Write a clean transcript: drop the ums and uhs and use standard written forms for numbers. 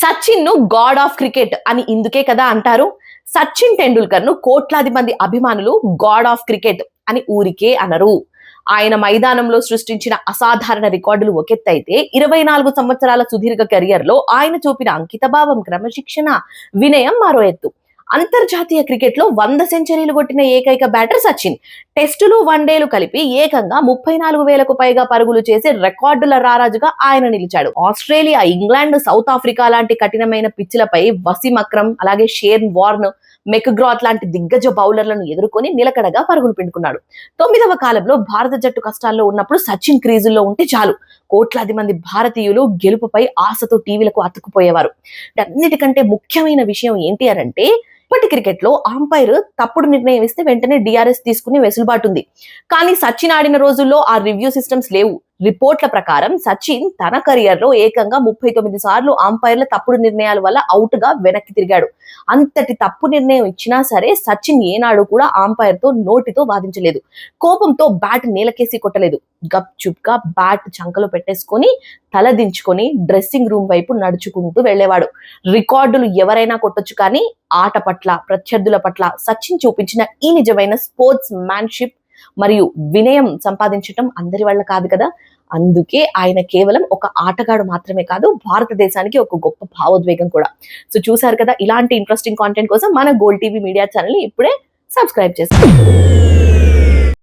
సచిన్ ను God of cricket అని ఇందుకే కదా అంటారు. సచిన్ టెండూల్కర్ ను కోట్లాది మంది అభిమానులు గాడ్ ఆఫ్ క్రికెట్ అని ఊరికే అనరు. ఆయన మైదానంలో సృష్టించిన అసాధారణ రికార్డులు ఒకెత్తైతే 24 సంవత్సరాల సుదీర్ఘ కెరియర్ లో ఆయన చూపిన అంకితభావం, క్రమశిక్షణ, వినయం మరో ఎత్తు. అంతర్జాతీయ క్రికెట్ లో 100 సెంచరీలు కొట్టిన ఏకైక బ్యాటర్ సచిన్. టెస్టులు, వన్డేలు కలిపి ఏకంగా 34,000కు పైగా పరుగులు చేసి రికార్డుల రారాజుగా ఆయన నిలిచాడు. ఆస్ట్రేలియా, ఇంగ్లాండ్, సౌత్ ఆఫ్రికా లాంటి కఠినమైన పిచ్లపై వసీం అక్రమ్, అలాగే షేన్ వార్న్, మెక్గ్రాత్ లాంటి దిగ్గజ బౌలర్లను ఎదుర్కొని నిలకడగా పరుగులు పిండుకున్నాడు. 9వ కాలంలో భారత జట్టు కష్టాల్లో ఉన్నప్పుడు సచిన్ క్రీజుల్లో ఉంటే చాలు, కోట్లాది మంది భారతీయులు గెలుపుపై ఆశతో టీవీలకు అతుక్కుపోయేవారు. అన్నిటికంటే ముఖ్యమైన విషయం ఏంటి అనంటే, ఇప్పటి క్రికెట్ లో అంపైర్ తప్పుడు నిర్ణయం ఇస్తే వెంటనే డిఆర్ఎస్ తీసుకునే వెసులుబాటు ఉంది. కానీ సచిన్ ఆడిన రోజుల్లో ఆ రివ్యూ సిస్టమ్స్ లేవు. రిపోర్ట్ల ప్రకారం సచిన్ తన కెరియర్ లో ఏకంగా 39 సార్లు అంపైర్ల తప్పుడు నిర్ణయాల వల్ల అవుట్ గా వెనక్కి తిరిగాడు. అంతటి తప్పు నిర్ణయం ఇచ్చినా సరే సచిన్ ఏనాడు కూడా అంపైర్ తో నోటితో వాదించలేదు. కోపంతో బ్యాట్ నేలకేసి కొట్టలేదు. గప్ చుప్ గా బ్యాట్ చంకలో పెట్టేసుకొని తలదించుకొని డ్రెస్సింగ్ రూమ్ వైపు నడుచుకుంటూ వెళ్లేవాడు. రికార్డులు ఎవరైనా కొట్టొచ్చు, కానీ ఆట పట్ల, ప్రత్యర్థుల పట్ల సచిన్ చూపించిన ఈ నిజమైన స్పోర్ట్స్ మ్యాన్షిప్ మరియు వినయం సంపాదించటం అందరి వల్ల కాదు కదా. అందుకే ఆయన కేవలం ఒక ఆటగాడు మాత్రమే కాదు, భారతదేశానికి ఒక గొప్ప భావోద్వేగం కూడా. సో చూసారు కదా, ఇలాంటి ఇంట్రెస్టింగ్ కాంటెంట్ కోసం మన గోల్డ్ టీవీ మీడియా ఛానల్ ని ఇప్పుడే సబ్స్క్రైబ్ చేసుకోండి.